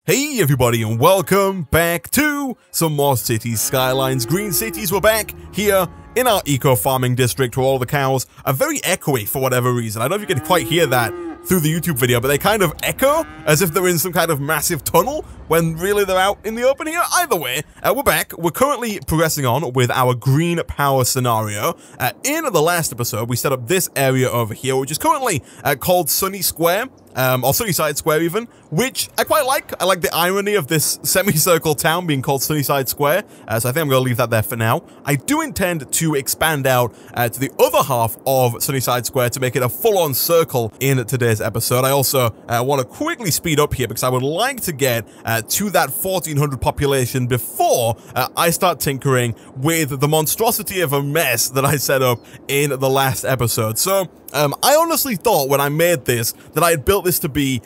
Hey everybody, and welcome back to some more cities. Skylines, green cities. We're back here in our eco-farming district where all the cows are very echoey for whatever reason. I don't know if you can quite hear that through the YouTube video, but they kind of echo as if they're in some kind of massive tunnel when really they're out in the open here. Either way, we're back. We're currently progressing on with our green power scenario. In the last episode, we set up this area over here, which is currently called Sunny Square. Or Sunnyside Square even, which I quite like. I like the irony of this semicircle town being called Sunnyside Square, so I think I'm going to leave that there for now. I do intend to expand out to the other half of Sunnyside Square to make it a full-on circle in today's episode. I also want to quickly speed up here because I would like to get to that 1400 population before I start tinkering with the monstrosity of a mess that I set up in the last episode. So, I honestly thought when I made this that I had built this to be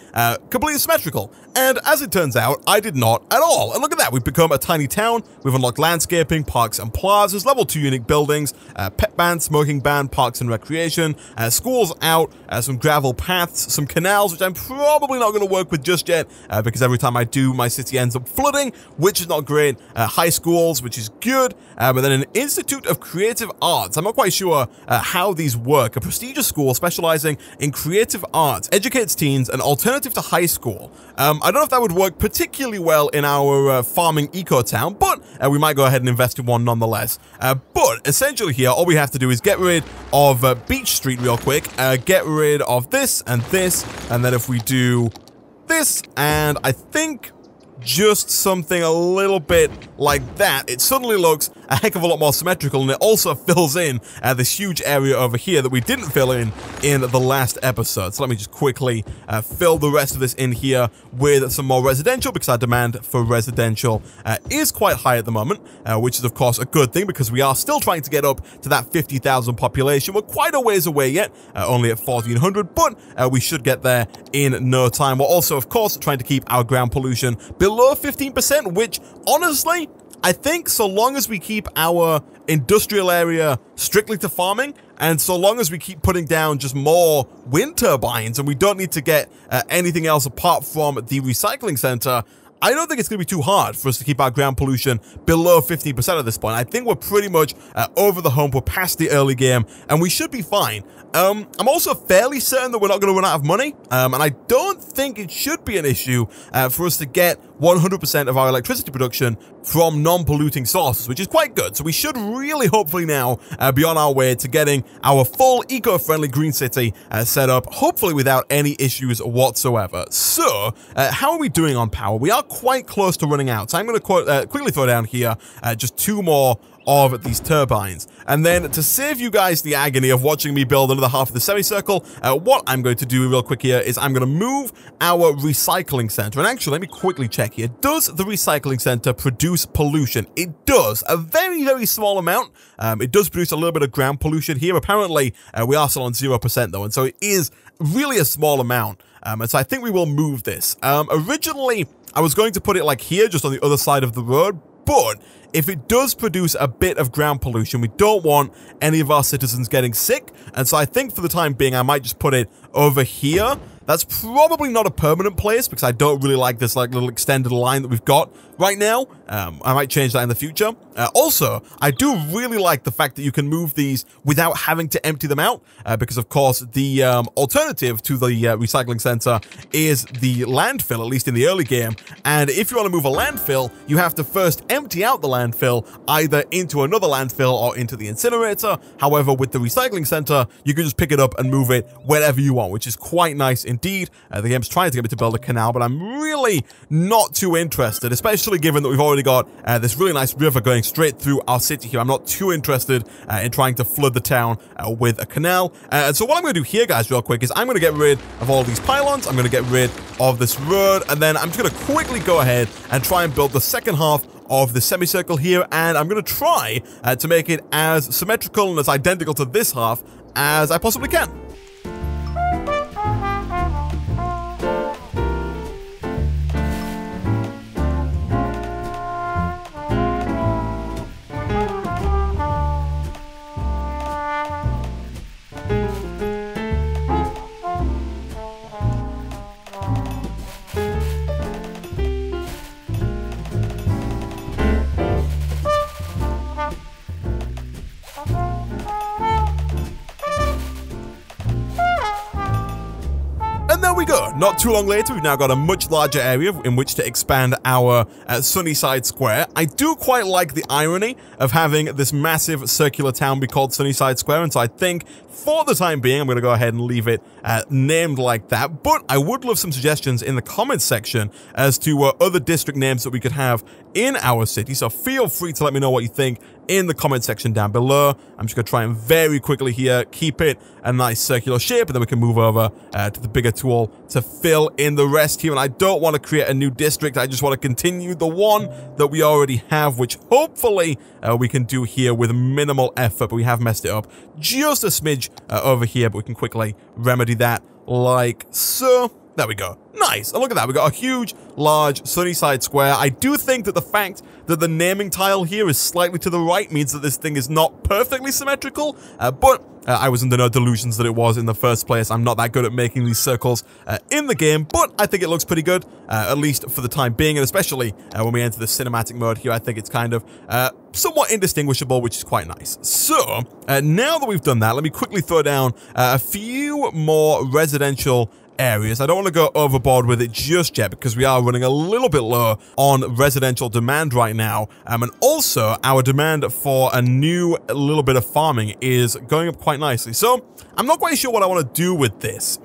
completely symmetrical, and as it turns out, I did not at all. And look at that, we've become a tiny town. We've unlocked landscaping, parks and plazas, level 2 unique buildings, pet ban, smoking ban, parks and recreation, schools out, some gravel paths, some canals, which I'm probably not going to work with just yet, because every time I do, my city ends up flooding, which is not great. High schools, which is good, but then an Institute of Creative Arts. I'm not quite sure how these work. A prestigious school specializing in creative arts educates teens an alternative to high school. I don't know if that would work particularly well in our farming eco town, but we might go ahead and invest in one nonetheless. But essentially here, all we have to do is get rid of Beach Street real quick, get rid of this, and then if we do this, and I think just something a little bit like that, it suddenly looks a heck of a lot more symmetrical, and it also fills in this huge area over here that we didn't fill in the last episode. So let me just quickly fill the rest of this in here with some more residential, because our demand for residential is quite high at the moment, which is of course a good thing because we are still trying to get up to that 50,000 population. We're quite a ways away yet, only at 1,400, but we should get there in no time. We're also of course trying to keep our ground pollution below 15%, which honestly, I think so long as we keep our industrial area strictly to farming, and so long as we keep putting down just more wind turbines and we don't need to get anything else apart from the recycling center, I don't think it's going to be too hard for us to keep our ground pollution below 15% at this point. I think we're pretty much over the hump. We're past the early game, and we should be fine. I'm also fairly certain that we're not going to run out of money, and I don't think it should be an issue for us to get 100% of our electricity production from non-polluting sources, which is quite good. So we should really hopefully now be on our way to getting our full eco-friendly green city set up, hopefully without any issues whatsoever. So, how are we doing on power? We are quite close to running out. So I'm going to quickly throw down here just 2 more of these turbines. And then to save you guys the agony of watching me build another half of the semicircle, what I'm going to do real quick here is I'm going to move our recycling center. And actually, let me quickly check here. Does the recycling center produce pollution? It does. A very, very small amount. It does produce a little bit of ground pollution here. Apparently, we are still on 0% though. And so it is really a small amount. And so I think we will move this. Originally, I was going to put it like here, just on the other side of the road, but if it does produce a bit of ground pollution, we don't want any of our citizens getting sick, and so I think for the time being, I might just put it over here. That's probably not a permanent place because I don't really like this like little extended line that we've got right now. I might change that in the future. Also, I do really like the fact that you can move these without having to empty them out, because of course the alternative to the recycling center is the landfill, at least in the early game. And if you want to move a landfill, you have to first empty out the landfill either into another landfill or into the incinerator. However, with the recycling center, you can just pick it up and move it wherever you want, which is quite nice indeed. The game's trying to get me to build a canal, but I'm really not too interested, especially given that we've already got this really nice river going straight through our city here. I'm not too interested in trying to flood the town with a canal. And so what I'm going to do here, guys, real quick, is I'm going to get rid of all these pylons. I'm going to get rid of this road, and then I'm just going to quickly go ahead and try and build the second half of the semicircle here, and I'm going to try to make it as symmetrical and as identical to this half as I possibly can. not too long later, we've now got a much larger area in which to expand our Sunnyside Square. I do quite like the irony of having this massive circular town be called Sunnyside Square, and so I think for the time being, I'm going to go ahead and leave it named like that. But I would love some suggestions in the comments section as to other district names that we could have in our city, so feel free to let me know what you think in the comment section down below. I'm just going to try and very quickly here keep it a nice circular shape, and then we can move over to the bigger tool to fill in the rest here. And I don't want to create a new district, I just want to continue the one that we already have, which hopefully we can do here with minimal effort, but we have messed it up just a smidge over here, but we can quickly remedy that like so. There we go. Nice. And look at that. We got a huge, large Sunnyside Square. I do think that the fact that the naming tile here is slightly to the right means that this thing is not perfectly symmetrical, but I was under no delusions that it was in the first place. I'm not that good at making these circles in the game, but I think it looks pretty good, at least for the time being, and especially when we enter the cinematic mode here, I think it's kind of somewhat indistinguishable, which is quite nice. So, now that we've done that, let me quickly throw down a few more residential areas. I don't want to go overboard with it just yet because we are running a little bit low on residential demand right now, and also our demand for a new little bit of farming is going up quite nicely. So I'm not quite sure what I want to do with this.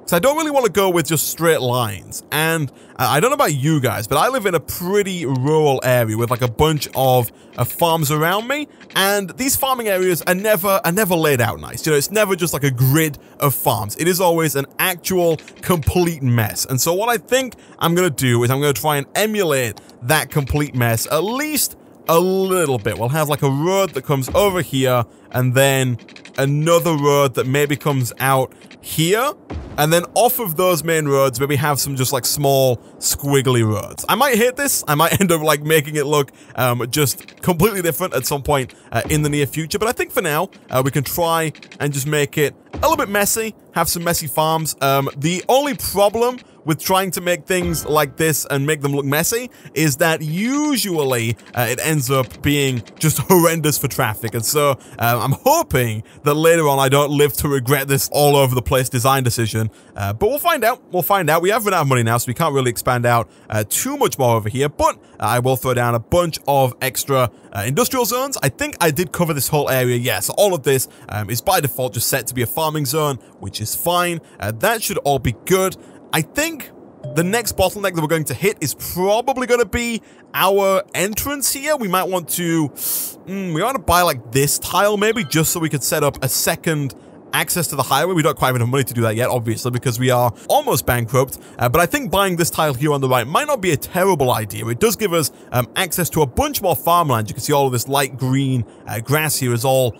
So I don't really want to go with just straight lines, and I don't know about you guys, but I live in a pretty rural area with like a bunch of farms around me, and these farming areas are never laid out nice. You know, it's never just like a grid of farms. It is always an actual complete mess. And so what I think I'm going to do is I'm going to try and emulate that complete mess at least a little bit. We'll have like a road that comes over here, and then another road that maybe comes out here, and then off of those main roads, maybe have some just like small squiggly roads. I might hate this. I might end up like making it look just completely different at some point in the near future. But I think for now, we can try and just make it a little bit messy, have some messy farms. The only problem with trying to make things like this and make them look messy is that usually it ends up being just horrendous for traffic. And so I'm hoping that later on I don't live to regret this all over the place design decision. But we'll find out. We'll find out. We have run out of money now, so we can't really expand out too much more over here. But I will throw down a bunch of extra industrial zones. I think I did cover this whole area. Yeah, so all of this is by default just set to be a farming zone, which is fine. That should all be good. I think the next bottleneck that we're going to hit is probably going to be our entrance here. We might want to, we want to buy like this tile maybe, just so we could set up a second access to the highway. We don't quite have enough money to do that yet, obviously, because we are almost bankrupt. But I think buying this tile here on the right might not be a terrible idea. It does give us access to a bunch more farmland. You can see all of this light green grass here is all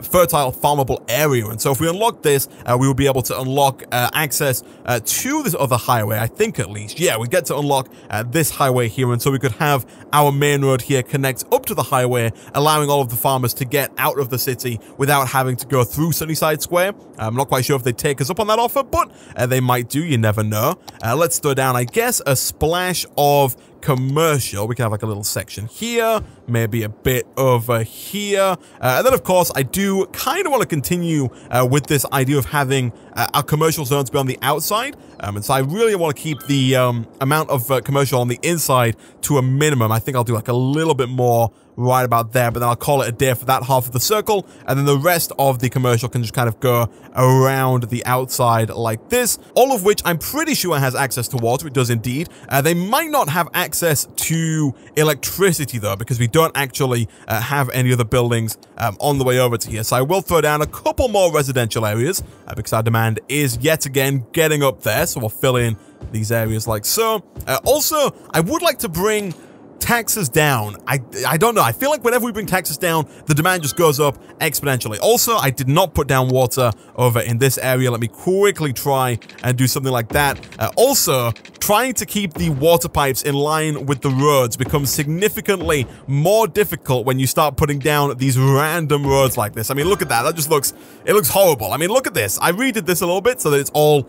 fertile, farmable area. And so if we unlock this, we will be able to unlock access to this other highway, I think at least. Yeah, we get to unlock this highway here. And so we could have our main road here connect up to the highway, allowing all of the farmers to get out of the city without having to go through Sunnyside Square. I'm not quite sure if they take us up on that offer, but they might do. You never know. Let's throw down, I guess, a splash of commercial. We can have like a little section here, maybe a bit over here. And then, of course, I do kind of want to continue with this idea of having our commercial zones be on the outside. And so I really want to keep the amount of commercial on the inside to a minimum. I think I'll do like a little bit more right about there, but then I'll call it a day for that half of the circle, and then the rest of the commercial can just kind of go around the outside like this, all of which I'm pretty sure has access to water. It does indeed. They might not have access to electricity though, because we don't actually have any other buildings on the way over to here. So I will throw down a couple more residential areas because our demand is yet again getting up there, so we'll fill in these areas like so. Also, I would like to bring taxes down. I don't know. I feel like whenever we bring taxes down, the demand just goes up exponentially. Also, I did not put down water over in this area. Let me quickly try and do something like that. Also, trying to keep the water pipes in line with the roads becomes significantly more difficult when you start putting down these random roads like this. I mean, look at that. That just looks, it looks horrible. I mean, look at this. I redid this a little bit so that it's all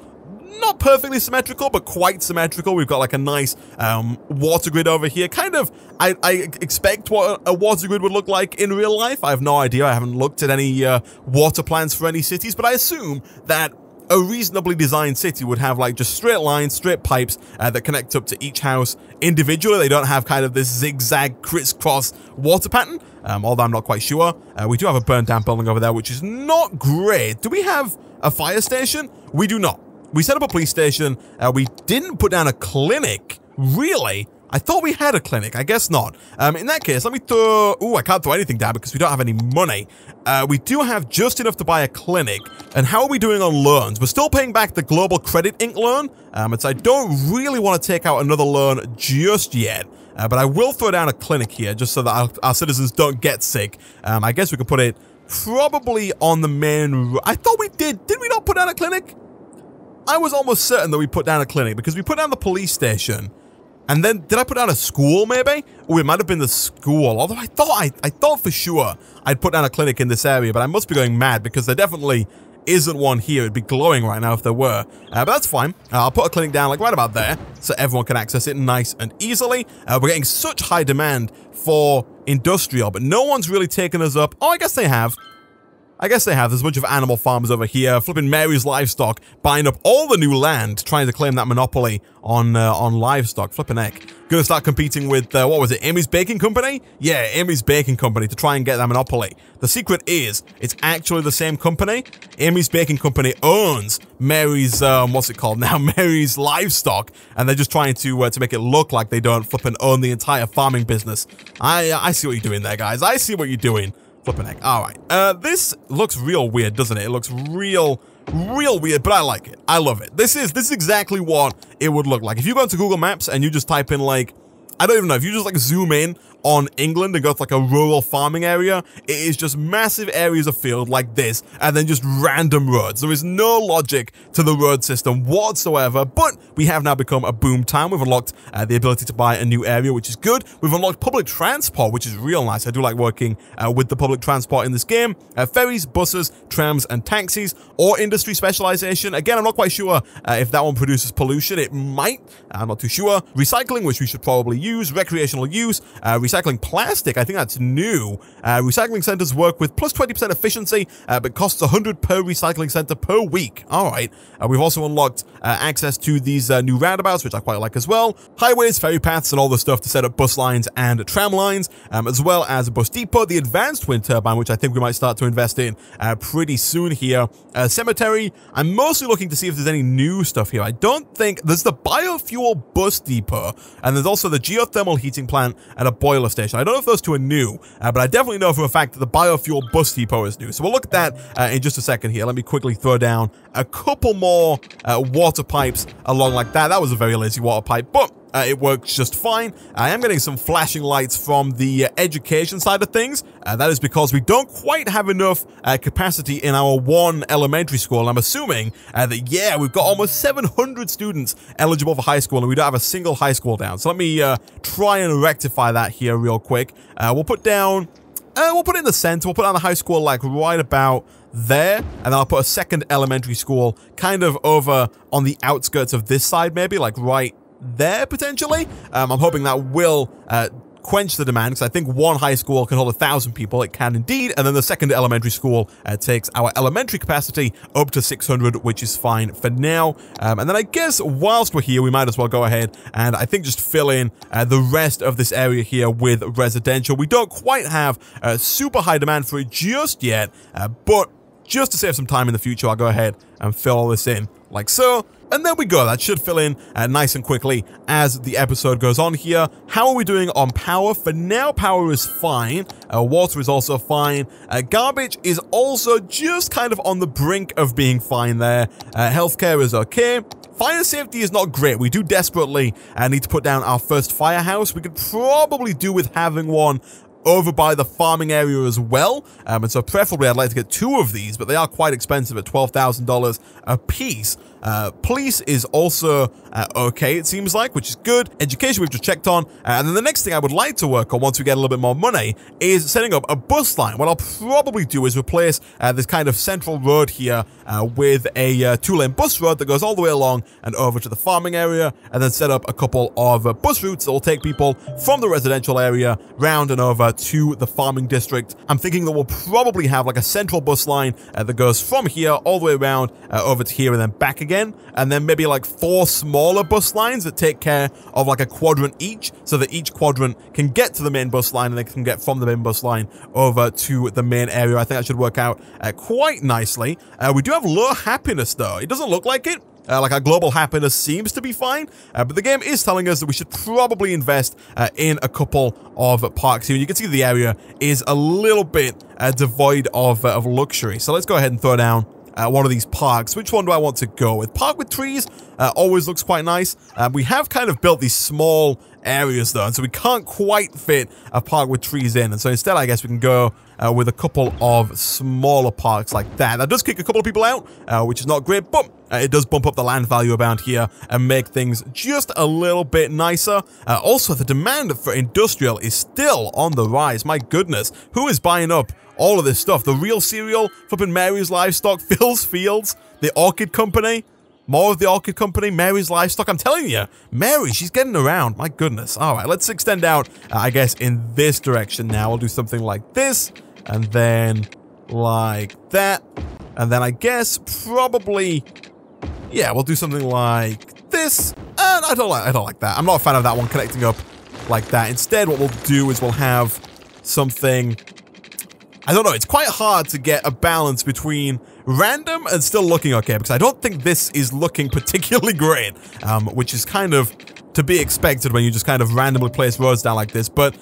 not perfectly symmetrical, but quite symmetrical. We've got like a nice water grid over here. Kind of, I expect what a water grid would look like in real life. I have no idea. I haven't looked at any water plans for any cities, but I assume that a reasonably designed city would have like just straight lines, straight pipes that connect up to each house individually. They don't have kind of this zigzag crisscross water pattern, although I'm not quite sure. We do have a burnt down building over there, which is not great. Do we have a fire station? We do not. We set up a police station. We didn't put down a clinic. Really? I thought we had a clinic. I guess not. In that case, let me throw... Ooh, I can't throw anything down because we don't have any money. We do have just enough to buy a clinic. And how are we doing on loans? We're still paying back the Global Credit Inc. loan. And so I don't really want to take out another loan just yet. But I will throw down a clinic here just so that our citizens don't get sick. I guess we can put it probably on the main... I thought we did. Did we not put down a clinic? I was almost certain that we put down a clinic because we put down the police station. And then, did I put down a school, maybe? Oh, it might have been the school. Although I thought for sure I'd put down a clinic in this area, but I must be going mad because there definitely isn't one here. It'd be glowing right now if there were. But that's fine. I'll put a clinic down, like, right about there, so everyone can access it nice and easily. We're getting such high demand for industrial, but no one's really taken us up. Oh, I guess they have. There's a bunch of animal farmers over here, flipping Mary's livestock, buying up all the new land, trying to claim that monopoly on livestock. Flipping heck. Gonna start competing with, what was it, Amy's Baking Company? Yeah, Amy's Baking Company to try and get that monopoly. The secret is, it's actually the same company. Amy's Baking Company owns Mary's, what's it called now? Mary's livestock, and they're just trying to make it look like they don't flipping own the entire farming business. I see what you're doing there, guys. I see what you're doing. Flipping heck. Alright. This looks real weird, doesn't it? It looks real weird, but I like it. I love it. This is exactly what it would look like. If you go into Google Maps and you just type in, like, I don't even know, if you just, like, zoom in on England and go to, like, a rural farming area, it is just massive areas of field like this, and then just random roads. There is no logic to the road system whatsoever, but we have now become a boom town. We've unlocked the ability to buy a new area, which is good. We've unlocked public transport, which is real nice. I do like working with the public transport in this game. Ferries, buses, trams, and taxis, or industry specialization. Again, I'm not quite sure if that one produces pollution. It might. I'm not too sure. Recycling, which we should probably use. Recreational use. Recycling plastic, I think that's new. Recycling centers work with plus 20% efficiency, but costs 100 per recycling center per week. Alright. We've also unlocked access to these new roundabouts, which I quite like as well. Highways, ferry paths, and all the stuff to set up bus lines and tram lines, as well as a bus depot, the advanced wind turbine, which I think we might start to invest in pretty soon here. Cemetery, I'm mostly looking to see if there's any new stuff here. I don't think... There's the biofuel bus depot, and there's also the geothermal heating plant and a boiler station. I don't know if those two are new, but I definitely know for a fact that the biofuel bus depot is new. So we'll look at that in just a second here. Let me quickly throw down a couple more water pipes along like that. That was a very lazy water pipe, but it works just fine. I am getting some flashing lights from the education side of things. That is because we don't quite have enough capacity in our one elementary school. I'm assuming that, yeah, we've got almost 700 students eligible for high school, and we don't have a single high school down. So let me try and rectify that here real quick. We'll put down... we'll put it in the center. We'll put down the high school, like, right about there, and then I'll put a second elementary school kind of over on the outskirts of this side, maybe, like, right there, potentially. I'm hoping that will quench the demand, because I think one high school can hold 1,000 people. It can indeed, and then the second elementary school takes our elementary capacity up to 600, which is fine for now. And then I guess whilst we're here, we might as well go ahead and I think just fill in the rest of this area here with residential. We don't quite have super high demand for it just yet, but just to save some time in the future, I'll go ahead and fill all this in like so. And there we go. That should fill in nice and quickly as the episode goes on here. How are we doing on power? For now, power is fine. Water is also fine. Garbage is also just kind of on the brink of being fine there. Healthcare is okay. Fire safety is not great. We do desperately need to put down our first firehouse. We could probably do with having one over by the farming area as well, and so preferably I'd like to get 2 of these, but they are quite expensive at $12,000 a piece. Police is also okay, it seems like, which is good. Education we've just checked on. And then the next thing I would like to work on once we get a little bit more money is setting up a bus line. What I'll probably do is replace this kind of central road here with a two-lane bus road that goes all the way along and over to the farming area, and then set up a couple of bus routes that will take people from the residential area round and over to the farming district. I'm thinking that we'll probably have like a central bus line that goes from here all the way around over to here and then back again, and then maybe like 4 smaller bus lines that take care of like a quadrant each, so that each quadrant can get to the main bus line and they can get from the main bus line over to the main area. I think that should work out quite nicely. We do have low happiness though. It doesn't look like it. Like our global happiness seems to be fine, but the game is telling us that we should probably invest in a couple of parks here. You can see the area is a little bit devoid of luxury. So let's go ahead and throw down one of these parks. Which one do I want to go with? Park with trees always looks quite nice. We have kind of built these small areas though, and so we can't quite fit a park with trees in, and so instead I guess we can go with a couple of smaller parks like that. That does kick a couple of people out, which is not great, but it does bump up the land value around here and make things just a little bit nicer. Also, the demand for industrial is still on the rise. My goodness, who is buying up all of this stuff? The Real Cereal, flipping Mary's Livestock, Phil's Fields, the Orchid Company, more of the Orchid Company, Mary's Livestock. I'm telling you, Mary, she's getting around. My goodness. All right, let's extend out, I guess, in this direction now. We'll do something like this, and then like that, and then I guess probably, yeah, we'll do something like this. And I don't like that. I'm not a fan of that one connecting up like that. Instead, what we'll do is we'll have something, I don't know, it's quite hard to get a balance between random and still looking okay, because I don't think this is looking particularly great, which is kind of to be expected when you just kind of randomly place roads down like this, but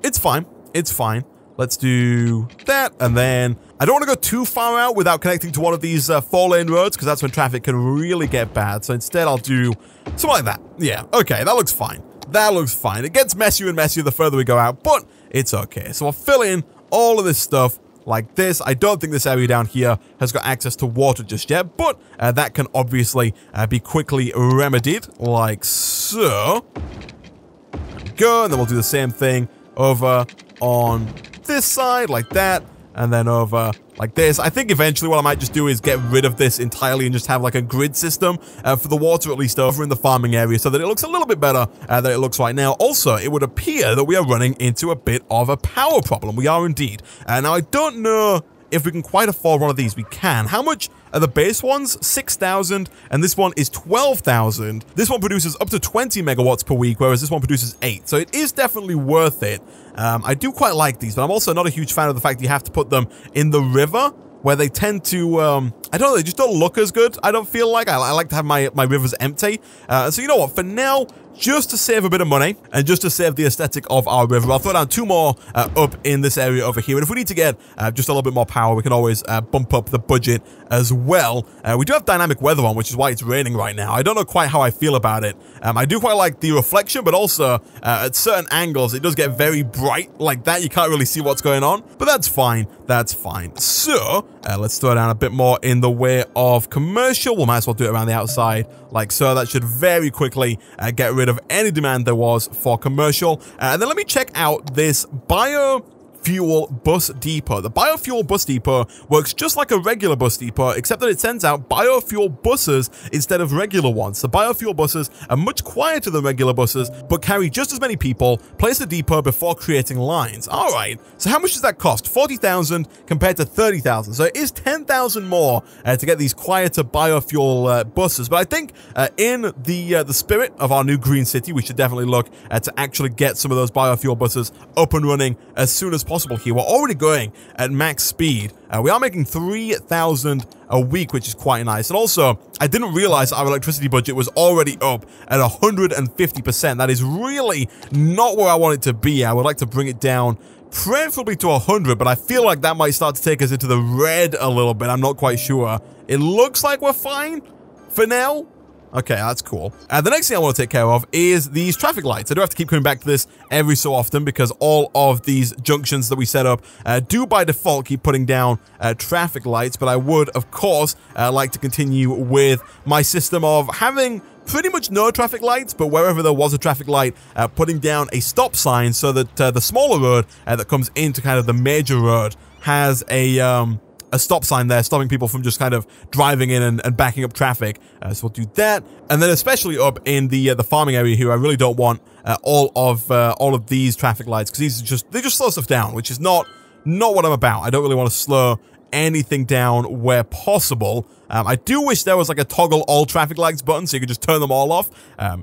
it's fine. It's fine. Let's do that, and then I don't want to go too far out without connecting to one of these 4-lane roads, because that's when traffic can really get bad. So instead, I'll do something like that. Yeah, okay, that looks fine. That looks fine. It gets messier and messier the further we go out, but it's okay. So I'll fill in all of this stuff like this. I don't think this area down here has got access to water just yet, but that can obviously be quickly remedied, like so. There we go, and then we'll do the same thing over on this side, like that, and then over like this. I think eventually what I might just do is get rid of this entirely and just have like a grid system for the water, at least over in the farming area, so that it looks a little bit better than it looks right now. Also, it would appear that we are running into a bit of a power problem. We are indeed. Now, I don't know if we can quite afford one of these. We can. How much are the base ones? 6,000, and this one is 12,000. This one produces up to 20 megawatts per week, whereas this one produces 8. So it is definitely worth it. I do quite like these, but I'm also not a huge fan of the fact that you have to put them in the river, where they tend to, I don't know, they just don't look as good. I don't feel like. I like to have my rivers empty. So you know what, for now, just to save a bit of money, and just to save the aesthetic of our river, I'll throw down 2 more up in this area over here. And if we need to get just a little bit more power, we can always bump up the budget as well. We do have dynamic weather on, which is why it's raining right now. I don't know quite how I feel about it. I do quite like the reflection, but also at certain angles, it does get very bright like that. You can't really see what's going on, but that's fine. That's fine. So let's throw down a bit more in the way of commercial. We might as well do it around the outside like so. That should very quickly get rid of any demand there was for commercial. And then let me check out this biofuel bus depot. The biofuel bus depot works just like a regular bus depot, except that it sends out biofuel buses instead of regular ones. The biofuel buses are much quieter than regular buses, but carry just as many people. Place the depot before creating lines. All right, so how much does that cost? 40,000 compared to 30,000. So it is 10,000 more to get these quieter biofuel buses. But I think in the spirit of our new green city, we should definitely look to actually get some of those biofuel buses up and running as soon as possible here. We're already going at max speed. We are making 3,000 a week, which is quite nice. And also, I didn't realize our electricity budget was already up at 150%. That is really not where I want it to be. I would like to bring it down preferably to 100, but I feel like that might start to take us into the red a little bit. I'm not quite sure. It looks like we're fine for now, Okay, that's cool. The next thing I want to take care of is these traffic lights. I do have to keep coming back to this every so often because all of these junctions that we set up do by default keep putting down traffic lights, but I would, of course, like to continue with my system of having pretty much no traffic lights, but wherever there was a traffic light, putting down a stop sign so that the smaller road that comes into kind of the major road has a stop sign there, stopping people from just kind of driving in and backing up traffic. So we'll do that, and then especially up in the farming area here, I really don't want all of these traffic lights because they just slow stuff down, which is not what I'm about. I don't really want to slow anything down where possible. I do wish there was like a toggle all traffic lights button so you could just turn them all off.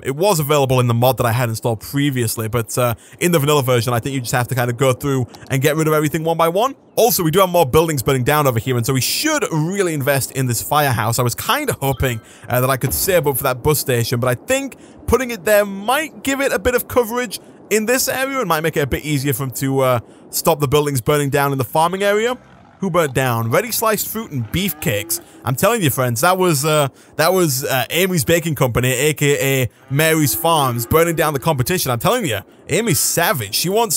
It was available in the mod that I had installed previously, but in the vanilla version, I think you just have to kind of go through and get rid of everything one by one. Also, we do have more buildings burning down over here, and so we should really invest in this firehouse. I was kind of hoping that I could save up for that bus station, but I think putting it there might give it a bit of coverage in this area and might make it a bit easier for them to stop the buildings burning down in the farming area. Who burnt down? Ready sliced fruit and beefcakes. I'm telling you, friends, that was Amy's Baking Company, aka Mary's Farms, burning down the competition. I'm telling you, Amy's savage. She will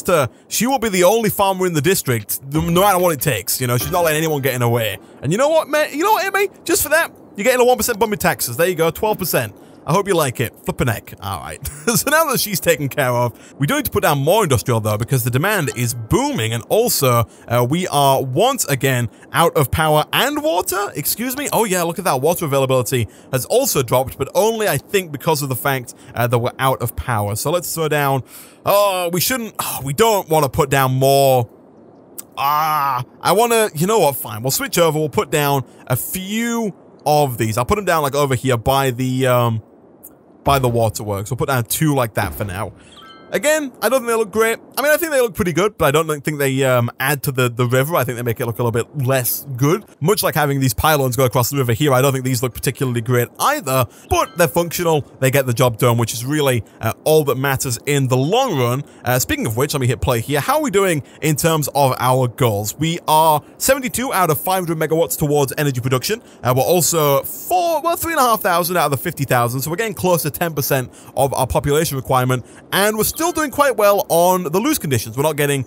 be the only farmer in the district, no matter what it takes. You know, she's not letting anyone get in her way. And you know what, man? You know what, Amy? Just for that, you're getting a 1% bump in taxes. There you go, 12%. I hope you like it. Flippin' heck. Alright. So now that she's taken care of, we do need to put down more industrial though, because the demand is booming, and also we are once again out of power and water. Excuse me? Oh yeah, look at that. Water availability has also dropped, but only I think because of the fact that we're out of power. So let's throw down... Oh, we don't want to put down more... I want to... You know what? Fine. We'll switch over. We'll put down a few of these. I'll put them down like over here by the waterworks. We'll put down 2 like that for now. Again, I don't think they look great. I mean, I think they look pretty good, but I don't think they add to the river. I think they make it look a little bit less good. Much like having these pylons go across the river here, I don't think these look particularly great either, but they're functional. They get the job done, which is really all that matters in the long run. Speaking of which, let me hit play here. How are we doing in terms of our goals? We are 72 out of 500 megawatts towards energy production. We're also 3,500 out of the 50,000, so we're getting close to 10% of our population requirement, and we're still doing quite well on the loose conditions. We're not getting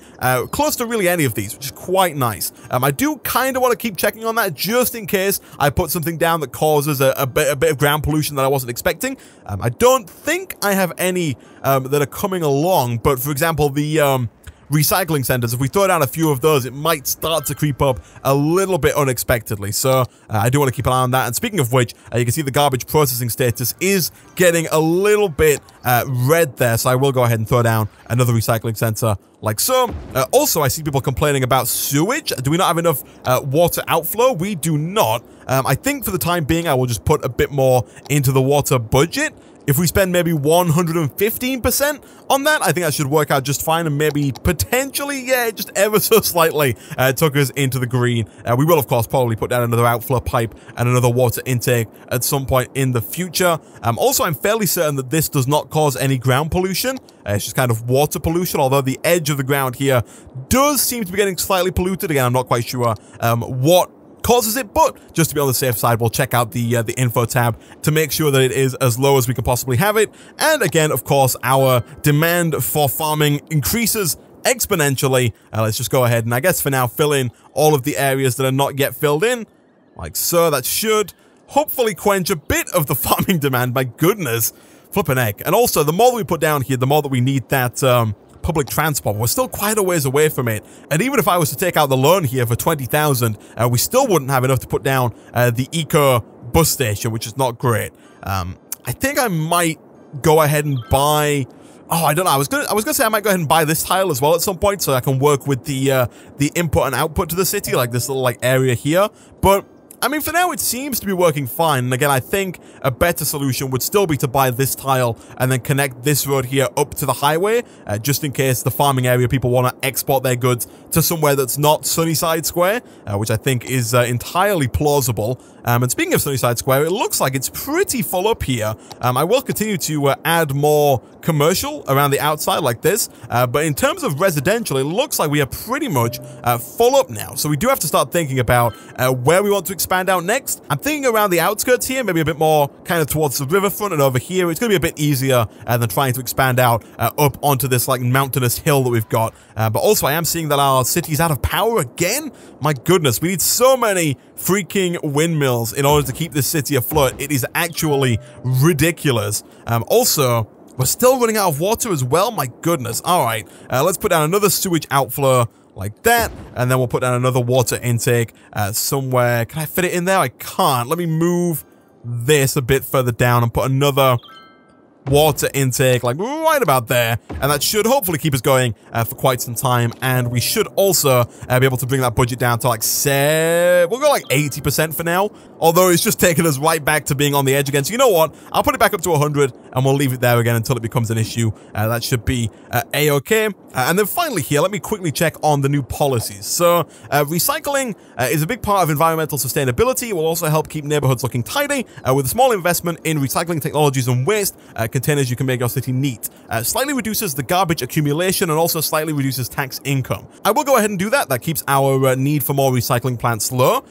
close to really any of these, which is quite nice. I do kind of want to keep checking on that just in case I put something down that causes a bit of ground pollution that I wasn't expecting. I don't think I have any that are coming along, but for example, the recycling centers, if we throw down a few of those, it might start to creep up a little bit unexpectedly. So I do want to keep an eye on that. And speaking of which, you can see the garbage processing status is getting a little bit red there. So I will go ahead and throw down another recycling center like so. Also, I see people complaining about sewage. Do we not have enough water outflow? We do not. I think for the time being, I will just put a bit more into the water budget. If we spend maybe 115% on that, I think that should work out just fine, and maybe potentially, yeah, just ever so slightly took us into the green. We will, of course, probably put down another outflow pipe and another water intake at some point in the future. Also, I'm fairly certain that this does not cause any ground pollution. It's just kind of water pollution, although the edge of the ground here does seem to be getting slightly polluted. Again, I'm not quite sure what causes it, but just to be on the safe side, we'll check out the info tab to make sure that it is as low as we can possibly have it. And again, of course, our demand for farming increases exponentially. Let's just go ahead and I guess for now fill in all of the areas that are not yet filled in, like so. That should hopefully quench a bit of the farming demand. My goodness, flippin' heck. And also, the more that we put down here, the more that we need that public transport. We're still quite a ways away from it, and even if I was to take out the loan here for 20,000, we still wouldn't have enough to put down the eco bus station, which is not great. I think I might go ahead and buy... Oh, I don't know. I was gonna say I might go ahead and buy this tile as well at some point, so I can work with the input and output to the city, like this little area here. But I mean, for now, it seems to be working fine. And again, I think a better solution would still be to buy this tile and then connect this road here up to the highway, just in case the farming area people want to export their goods to somewhere that's not Sunnyside Square, which I think is entirely plausible. And speaking of Sunnyside Square, it looks like it's pretty full up here. I will continue to add more commercial around the outside like this, but in terms of residential, it looks like we are pretty much full up now. So we do have to start thinking about where we want to expand expand out next. I'm thinking around the outskirts here, maybe a bit more kind of towards the riverfront and over here. It's going to be a bit easier than trying to expand out up onto this like mountainous hill that we've got. But also I am seeing that our city's out of power again. My goodness, we need so many freaking windmills in order to keep this city afloat. It is actually ridiculous. Also, we're still running out of water as well. My goodness. All right, let's put down another sewage outflow like that, and then we'll put down another water intake somewhere. Can I fit it in there? I can't. Let me move this a bit further down and put another water intake like right about there, and that should hopefully keep us going for quite some time. And we should also be able to bring that budget down to like we'll go like 80% for now, although it's just taking us right back to being on the edge again. So you know what, I'll put it back up to 100 and we'll leave it there again until it becomes an issue. That should be a-okay. And then finally here, let me quickly check on the new policies. So recycling is a big part of environmental sustainability. It will also help keep neighborhoods looking tidy with a small investment in recycling technologies and waste containers. You can make your city neat. Slightly reduces the garbage accumulation and also slightly reduces tax income. I will go ahead and do that. That keeps our need for more recycling plants low.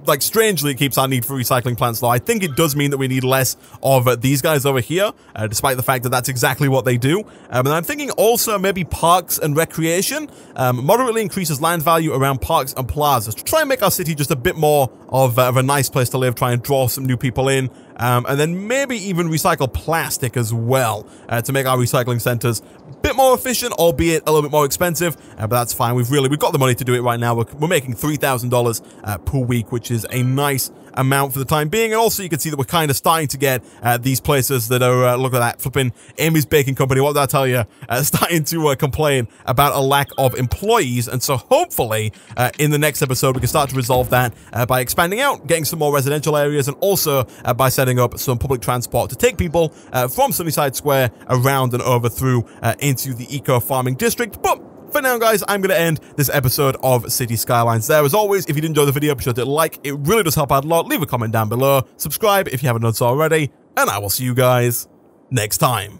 Like strangely, it keeps our need for recycling plants low. I think it does mean that we need less of these guys over here, despite the fact that that's exactly what they do. And I'm thinking also maybe parks and recreation. Moderately increases land value around parks and plazas to try and make our city just a bit more of a nice place to live, try and draw some new people in. And then maybe even recycle plastic as well to make our recycling centers a bit more efficient, albeit a little bit more expensive, but that's fine. We've got the money to do it right now. We're making $3,000 per week, which is a nice amount for the time being. And also you can see that we're kind of starting to get these places that are, look at that, flipping Amy's Baking Company, what did I tell you, starting to complain about a lack of employees. And so hopefully in the next episode we can start to resolve that by expanding out, getting some more residential areas, and also by setting up some public transport to take people from Sunnyside Square around and over through into the eco-farming district. But for now, guys, I'm going to end this episode of City Skylines there. As always, if you did enjoy the video, be sure to like. It really does help out a lot. Leave a comment down below. Subscribe if you haven't done so already. And I will see you guys next time.